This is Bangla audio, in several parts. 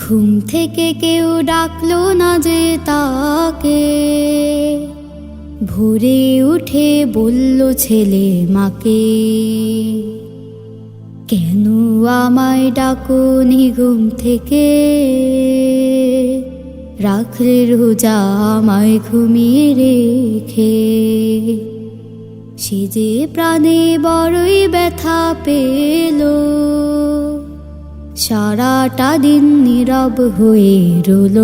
ঘুম থেকে কেউ ডাকলো না যে তাকে, ভোরে উঠে বলল ছেলে মাকে, কেন আমায় ডাকোনি ঘুম থেকে, রাখলে রোজা আমায় ঘুমিয়ে রেখে। সে যে প্রাণে বড়ই ব্যথা পেল, সারাটা দিন নীরব হয়ে রইল।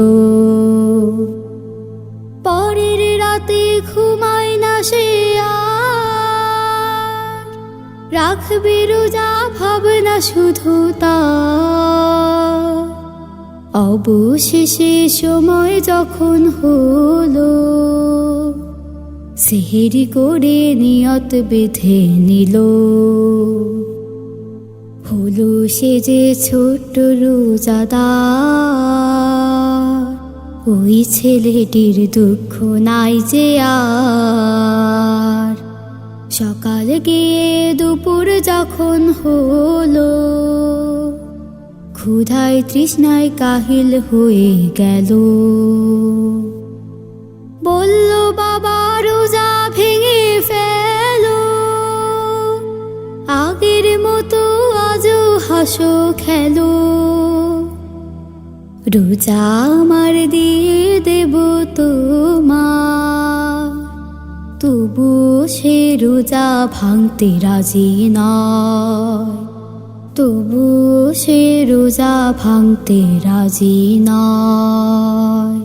পরের রাতে ঘুমায় না সে আর, রাখবে রোজা ভাবনা শুধু তার। অবশেষে সময় যখন হলো, সেহরি করে নিয়ত বেঁধে নিল। হলো সে যে ছোট্ট রোজাদার, ওই ছেলেটির দুঃখ নাই যে আর। সকাল গিয়ে দুপুর যখন হলো, ক্ষুধায় তৃষ্ণায় কাহিল হয়ে গেল। বলল বাবা রোজা ভেঙে ফেলো, আগের মতো আজও হাসো খেলো। রোজা আমার দিয়ে দেব তোমার, তবু সে রোজা ভাঙতে রাজি নয়, তবু সে রোজা ভাঙতে রাজি নয়।